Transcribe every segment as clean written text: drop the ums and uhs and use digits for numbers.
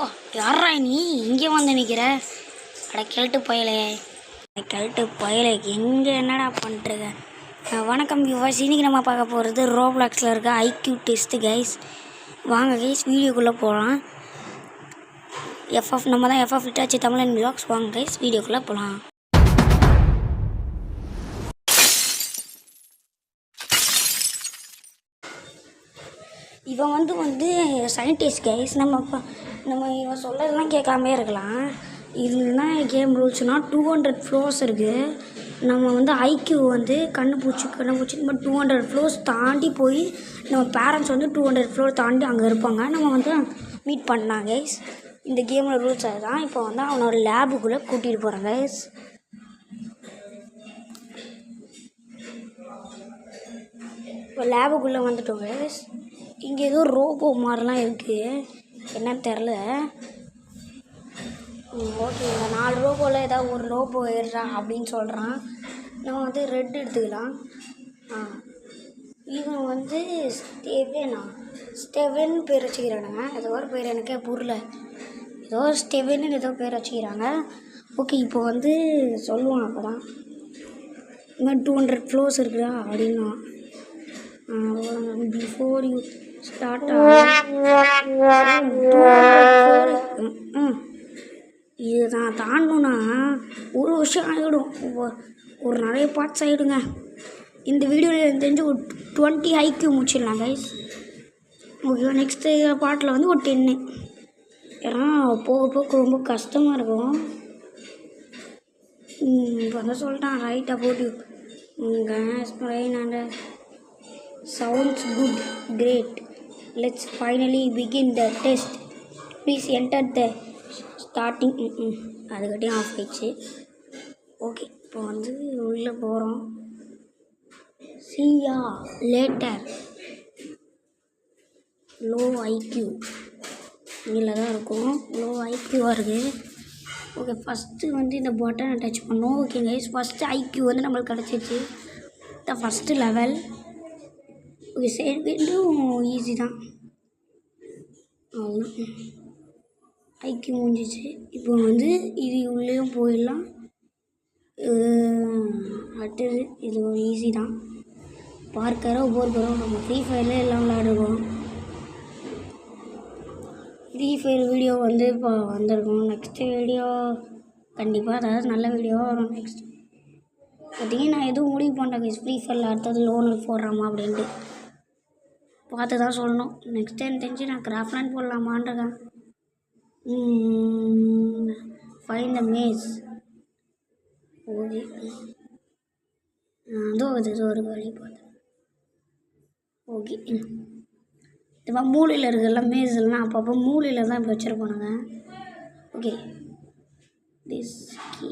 அப்பா யாரா நீ இங்கே வந்து நிற்கிற? அட கிழட்டு பயலே, கிழட்டு பயலே, எங்கே என்னடா பண்ணிட்டுருக்க? வணக்கம் வியூவர்ஸ், இன்றைக்கி நம்ம பார்க்க போகிறது ரோப்ளாக்ஸில் இருக்க ஐக்யூ டெஸ்ட்டு கைஸ். வாங்க கைஸ் வீடியோக்குள்ளே போகலாம். நம்ம தான் எஃப்எஃப் இட்டாச்சி தமிழன் விளாக்ஸ். வாங்க கைஸ் வீடியோக்குள்ளே போகலாம். இவன் வந்து சயின்டிஸ்ட் கைஸ். நம்ம இவன் சொல்லலாம் கேட்காமே இருக்கலாம். இதுனா கேம் ரூல்ஸ்னால் 200 ஃப்ளோர்ஸ் இருக்குது. நம்ம ஐக்யூ கண்டுபிடிச்சி நம்ம 200 ஃப்ளோர்ஸ் தாண்டி போய் நம்ம பேரண்ட்ஸ் 200 ஃப்ளோர் தாண்டி அங்கே இருப்பாங்க. நம்ம மீட் பண்ணலாம் கைஸ். இந்த கேமில் ரூல்ஸ் அதுதான். இப்போ அவனோட லேபுக்குள்ளே கூட்டிகிட்டு போகிறேன் கைஸ். இப்போ லேபுக்குள்ளே வந்துட்டோம் கைஸ். இங்கே ஏதோ ரோபோ மாதிரிலாம் இருக்குது, என்னன்னு தெரில. ஓகே, இந்த 4 ரோபோவில் ஏதாவது ஒரு ரோபோ ஏறுறா அப்படின்னு சொல்கிறான். நம்ம ரெட் எடுத்துக்கலாம். இவன் ஸ்டெவன் பேர் வச்சுக்கிறானுங்க. ஏதோ ஒரு பேர் எனக்கே புரியல. ஏதோ ஸ்டெவன்னு ஏதோ பேர் வச்சுக்கிறாங்க. ஓகே, இப்போ சொல்லுவான். அப்போ தான் இந்த மாதிரி 200 ஃப்ளோர்ஸ் இருக்குதா அப்படின்னா பிஃபோர் யூ ஸ்டார்ட் இது நான் தாண்டணுன்னா ஒரு வருஷம் ஆகிடும், ஒரு நிறைய பார்ட்ஸ் ஆகிடுங்க. இந்த வீடியோவில் எனக்கு தெரிஞ்சு ஒரு 20 ஐக்யூ முடிச்சிடலாம் கைஸ். ஓகே, நெக்ஸ்ட்டு பார்ட்டில் ஒரு 10. ஏன்னா போக போக ரொம்ப கஷ்டமாக இருக்கும். இப்போ சொல்லிட்டான் right about you guys rain and sounds good, great, let's finally begin the test, please enter the starting. அதுக்கிட்டையும் ஆஃப் ஆயிடுச்சு. ஓகே, இப்போ உள்ளே போகிறோம். சியா லேட்டர் லோ ஐக்யூ இதில் தான் இருக்கும். லோ ஐக்யூவாக இருக்குது. ஓகே, ஃபஸ்ட்டு இந்த பட்டனை டச் பண்ணோம். ஓகே கைஸ், ஃபஸ்ட்டு ஐக்யூ நம்மளுக்கு கிடச்சிச்சு. The first level. ஓகே, செகண்டும் ஈஸி தான். அவ்வளோதான், ஐக்யூ முடிஞ்சிச்சு. இப்போ இது உள்ளேயும் போயிடலாம். அடுத்தது இது ஒரு ஈஸி தான். பார்க்கறோ நம்ம ஃப்ரீ ஃபயரில் எல்லாம் விளையாடுவோம். ஃப்ரீ ஃபயர் வீடியோ இப்போ வந்திருக்கும். நெக்ஸ்ட்டு வீடியோ கண்டிப்பாக அதாவது நல்ல வீடியோவாக வரும். நெக்ஸ்ட் பார்த்தீங்கன்னா நான் எதுவும் முடிவு பண்ணேன் ஃப்ரீ ஃபயரில் அடுத்தது லோனல் போடுறாமா அப்படின்ட்டு பார்த்து தான் சொல்லணும். நெக்ஸ்ட் டைம் தெரிஞ்சு நான் கிராஃப்ட்லேண்ட் போடலாமான்றேன். Find the maze. ஓகே, இது ஒரு வழி பார்த்தேன். ஓகே, இப்போ மூலையில் இருக்கிற மேஸ் எல்லாம் அப்பப்போ மூலையில் தான் இப்போ வச்சுருப்பானுங்க. ஓகே, திஸ் கீ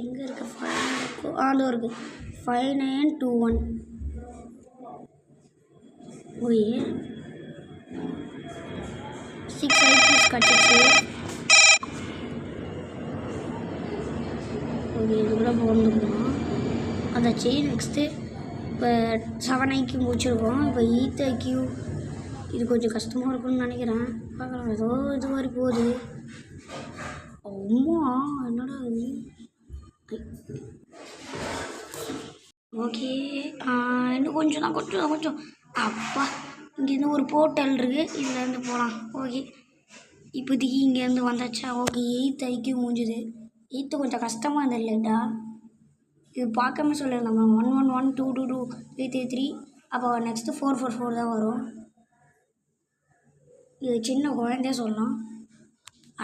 எங்கே இருக்குது? 5 அதோ இருக்குது. 5921. Okay, 6 IQs கட்டிச்சு. ஓகே, இதுக்குள்ளே போகணும். அதாச்சு. நெக்ஸ்ட்டு இப்போ 7 ஐக்யூ முடிச்சிருக்கோம். இப்போ 8 ஐக்யூ இது கொஞ்சம் கஷ்டமாக இருக்கும்னு நினைக்கிறேன். பார்க்கலாம், ஏதோ இது மாதிரி போகுது. அம்மா என்னடா இது? ஓகே, இன்னும் கொஞ்சம் அப்பா, இங்கேருந்து ஒரு போர்ட்டல் இருக்குது, இதுலேருந்து போகலாம். ஓகே, இப்போதைக்கு இங்கேருந்து வந்தாச்சா? ஓகே, 8 ஐக்யூ முடிஞ்சுது. 8 கொஞ்சம் கஷ்டமாக இருந்தது இல்லைட்டா? இது பார்க்காம சொல்லிடலாமா? 111 222 333. அப்போ நெக்ஸ்ட்டு 444 தான் வரும். இது சின்ன குழந்தைய சொல்லலாம்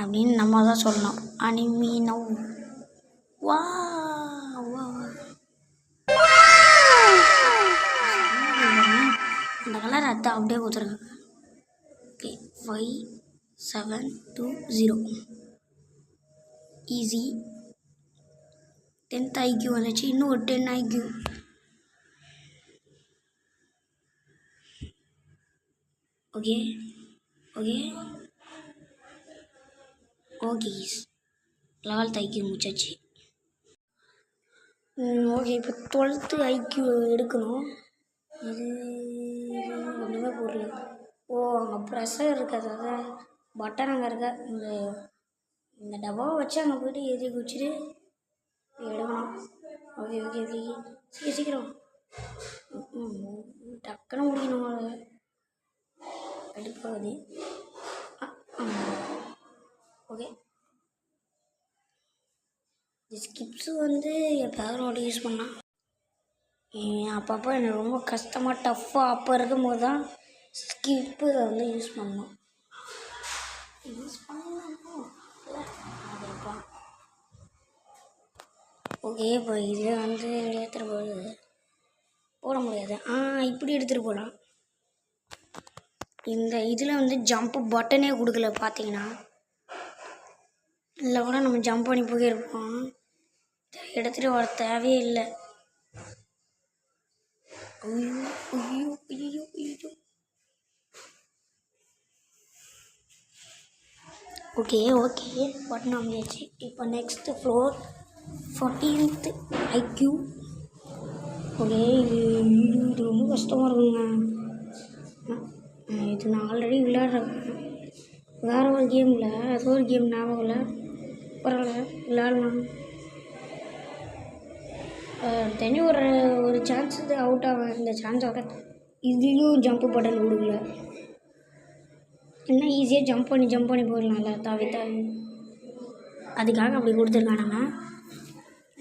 அப்படின்னு நம்ம தான் சொல்லணும். Anime now. வா இந்த கலர் அத்தை அப்படியே கொடுத்துருக்காங்க. Okay, 5720 easy. 10th ஐக்யூ வந்துச்சு. இன்னும் ஒரு 10 ஐக்யூ. ஓகே 11th ஐக்யூ முடிச்சாச்சு. ஓகே, இப்போ 12th ஐக்யூ எடுக்கணும். இது ஒன்றுமே புரியல. ஓ, அங்கே ப்ரெஷர் இருக்கிறதால பட்டன் அங்கே இருக்க இந்த டப்பாவை வச்சு அங்கே போய்ட்டு ஏற்றி குச்சிட்டு எடுக்கணும். ஓகே ஓகே ஓகே சீக்கிரம் சீக்கிரம் டக்குன்னு முடிக்கணும். அதை எடுக்காது. ஓகே ஸ்கிப்ஸு வந்து எப்போயாவது யூஸ் பண்ணால் அப்பப்போ எனக்கு ரொம்ப கஷ்டமாக டஃப்பாக அப்போ இருக்கும்போது தான் ஸ்கிப்பு வந்து யூஸ் பண்ணணும். ஓகே இப்போ இதில் வந்து எடுத்துகிட்டு போகுது போட முடியாது. இப்படி எடுத்துகிட்டு போகலாம். இந்த இதில் வந்து ஜம்ப்பு பட்டனே கொடுக்கல பார்த்தீங்கன்னா. இல்லை கூட நம்ம ஜம்ப் பண்ணி போயிருப்போம். எடுத்துகிட்டு வர தேவையே இல்லை. ஐயோ ஐயோ ஐயோ ஐயோ. ஓகே ஓகே பட்டன் அமைஞ்சாச்சு. இப்போ next floor 14th IQ. Okay இது ரொம்ப கஷ்டமாக இருக்குங்க. இது நான் ஆல்ரெடி விளையாடுறேன் வேறு ஒரு கேமில். அது ஒரு கேம் ஞாபகம் இல்லை. பரவாயில்ல விளையாடலாம். தனி ஒரு சான்ஸ் அவுட் ஆகும். இந்த சான்ஸ் அவுட் இதுலேயும் ஜம்ப்பு பட்டன் கொடுக்கல. இன்னும் ஈஸியாக ஜம்ப் பண்ணி போயிடலாம்ல தாவி தாவி. அதுக்காக அப்படி கொடுத்துருக்கானுங்க.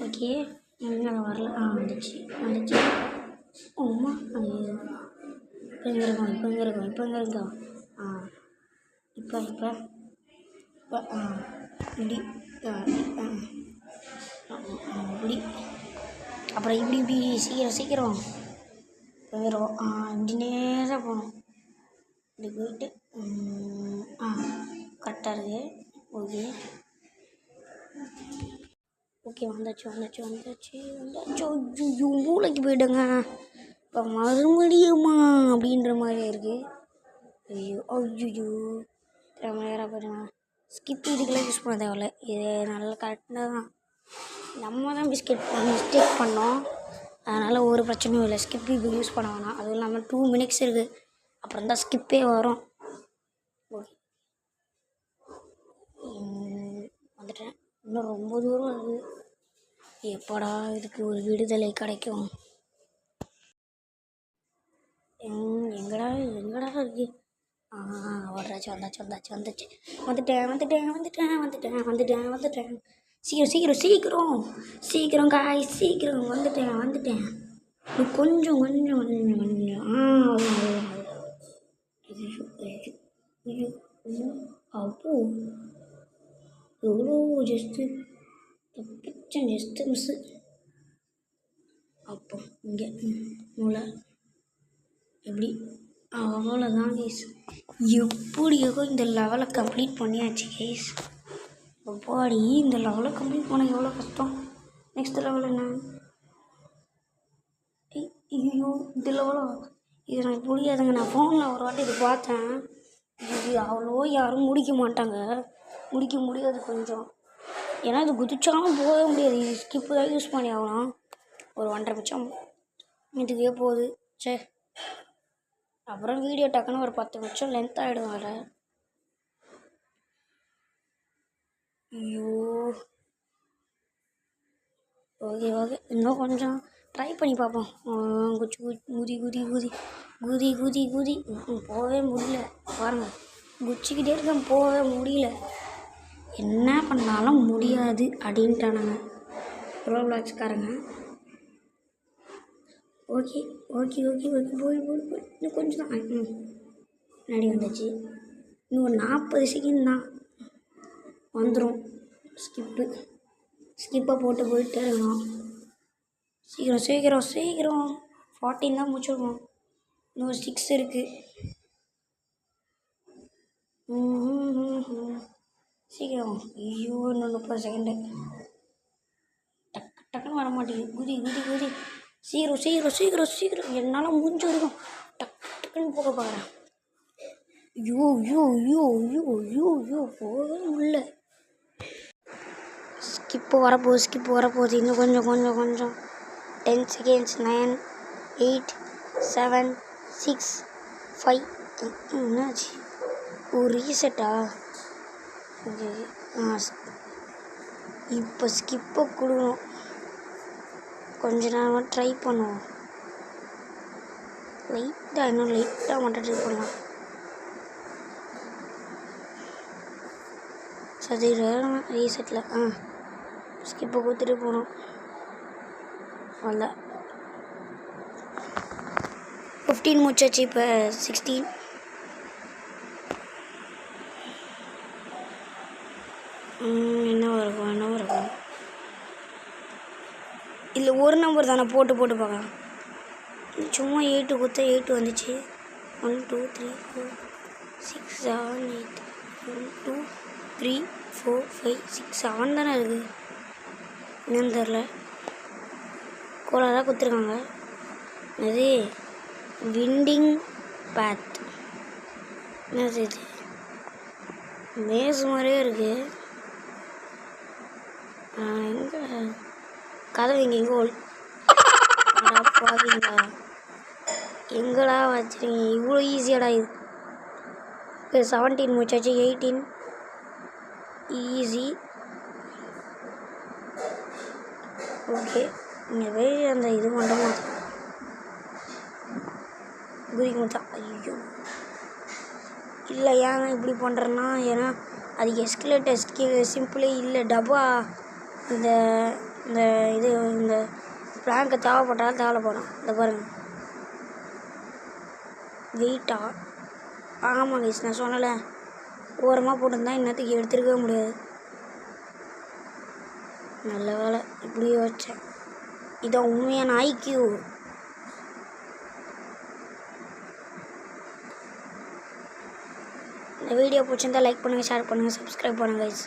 ஓகே எங்கே வரல. வந்துச்சு அம்மா இப்போ எங்கே இருக்கோம் இப்போ இப்படி இப்படி அப்புறம் இப்படி சீக்கிரம் போயிடும். இப்படி நேராக போகணும். இப்படி போயிட்டு கரெக்டாக இருக்குது. ஓகே ஓகே வந்தாச்சு. ஐயோ மூளைக்கு போயிடுங்க. இப்போ மறுபடியுமா அப்படின்ற மாதிரி இருக்குது. ஐயோ ரொம்ப நேரம் போயிடுங்க. ஸ்கிப் இதுக்கெல்லாம் யூஸ் பண்ண தேவையில்ல. இது நல்லா கரெக்டாக தான். நம்ம தான் மிஸ்டேக் பண்ணோம். அதனால் ஒரு பிரச்சனையும் இல்லை. ஸ்கிப் இப்போ யூஸ் பண்ண வேணாம். அதுவும் இல்லாமல் 2 minutes இருக்குது. அப்புறம் தான் ஸ்கிப்பே வரும். ஓகே வந்துட்டேன். இன்னும் ரொம்ப தூரம் இருக்குது. எப்படா இதுக்கு ஒரு விடுதலை கிடைக்கும்? எங்கடா இருக்கு? வந்தாச்சு. வந்துட்டேன். சீக்கிரம் காய் சீக்கிரம் வந்துட்டேன். கொஞ்சம் அப்போ எவ்வளோ ஜஸ்ட்டு மிஸ்ஸு. அப்போ இங்கே மூளை எப்படி அவ்வளோதான் கைஸ். எப்படியோ இந்த லெவலை கம்ப்ளீட் பண்ணியாச்சு கைஸ். அப்பாடி இந்த லெவலை கம்ப்ளீட் பண்ண எவ்வளோ கஷ்டம். நெக்ஸ்ட் லெவல் என்ன? ஐயோ இந்த லெவலா? இது எனக்கு புரியாதுங்க. நான் ஃபோனில் ஒரு வாட்டி இது பார்த்தேன். இது அவ்வளோ யாரும் முடிக்க மாட்டாங்க. முடிக்க முடியாது கொஞ்சம். ஏன்னா இது குதிச்சாலும் போகவே முடியாது. இது ஸ்கிப்பு தான் யூஸ் பண்ணி ஆகலாம். ஒரு 1.5 நிமிஷம் இதுக்கே போகுது. சரி அப்புறம் வீடியோ டக்குன்னு ஒரு 10 நிமிஷம் லென்த் ஆகிடும் வேறு. ஐயோ ஓகே இன்னும் கொஞ்சம் ட்ரை பண்ணி பார்ப்போம். குதி போகவே முடியல. பாருங்கள் குச்சிக்கிட்டே இருக்கேன், போகவே முடியல. என்ன பண்ணாலும் முடியாது அப்படின்ட்டானுங்க ரோப்ளாக்ஸ்காரங்க. ஓகே போய் இன்னும் கொஞ்சம் தான். முன்னாடி வந்துச்சு. இன்னும் ஒரு 40 செகண்ட் தான் வந்துடும். ஸ்கிப்பை போட்டு போயிட்டே இருக்கணும். சீக்கிரம் 14 தான் முடிச்சிருக்கோம். இன்னும் 6 இருக்குது. சீக்கிரம். ஐயோ இன்னும் 30 செகண்டு. டக்குன்னு வர மாட்டேங்குது. குதி சீக்கிரம். என்னால் முடிஞ்சு வரைக்கும் டக்குன்னு போக பார்க்குறேன். ஐயோ போகவே முடியல. ஸ்கிப்பு வரப்போகுது. இன்னும் கொஞ்சம் 10 seconds. 9 8 7 6 5 என்னாச்சு? ஒரு ரீசெட்டா? இது இப்போ ஸ்கிப்பை கொடுக்கணும். கொஞ்ச நேரமாக ட்ரை பண்ணுவோம். இன்னும் லைட்டாக மட்டும் ட்ரை பண்ணலாம். சரி ரீசெட்டில் ஸ்கிப்பை கொடுத்துட்டு போகணும். அவ்வளோ 15 முடிச்சாச்சு. இப்போ 16. என்ன இருக்கும் இல்லை ஒரு நம்பர் தானே போட்டு பார்க்கலாம். சும்மா 8 கொடுத்தா 8 வந்துச்சு. 1 2 3 4 6 7 8 1 2 3 4 5 6 7 தானே இருக்குது. என்னன்னு தெரில. கோலாக தான் கொடுத்துருக்காங்க. அது விண்டிங் பேத். என்னது இது? மேஸ் மாதிரியே இருக்குது. எங்கே கதவு எங்கெங்கோ பாத்தீங்களா? எங்கடா வச்சுருங்க? இவ்வளோ ஈஸியாடா இது. 17 முடிச்சாச்சு. 18 ஈஸி. ஓகே இங்கே போய் அந்த இது மட்டுமா குதிக்க முடிச்சா? ஐயோ இல்லை, ஏன் இப்படி பண்ணுறேன்னா, ஏன்னா அது எஸ்கலேட்டர் சிம்பிளே இல்லை. டப்பா இந்த இந்த இது இந்த ப்ளாங்கை தேவைப்பட்டாலும் தேவைப்படும். இந்த பாருங்கள் வெயிட்டா. ஆமாம் கைஸ், நான் சொன்னல ஓரமாக போட்டிருந்தா இன்னத்துக்கு எடுத்துருக்கவே முடியாது. நல்ல வேலை இப்படி வச்சேன். இதான் உண்மையான ஐக்யூ. இந்த வீடியோ பிடிச்சிருந்தா லைக் பண்ணுங்கள், ஷேர் பண்ணுங்கள், சப்ஸ்கிரைப் பண்ணுங்கள் கைஸ்.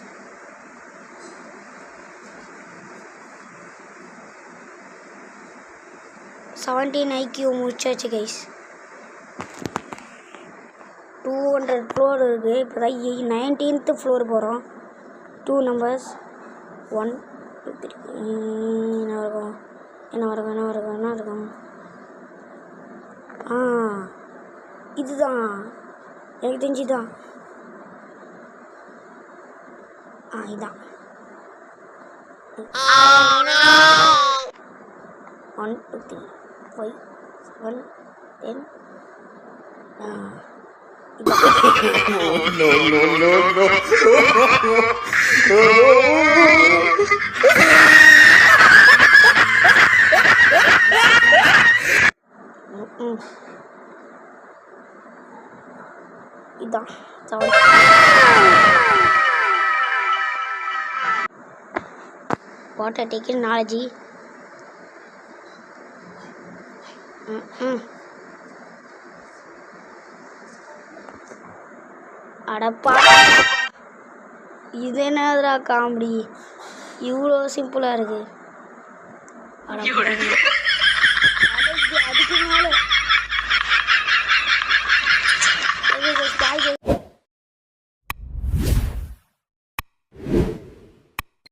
IQ முடிச்சாச்சு கைஸ். 200 ஃப்ளோர் இருக்குது. இப்போ தான் 19th ஃப்ளோர் போகிறோம். 2 numbers 1 2 3. என்ன இருக்கும்? இதுதான் எனக்கு தெரிஞ்சுதான். இதான் 1 2 3 5 7 10. இதான் வாட் டெக்னாலஜி. அடப்பா, இது என்னதுடா காமெடி, இவ்வளோ சிம்பிளாக இருக்குது. அதுக்கு மேலே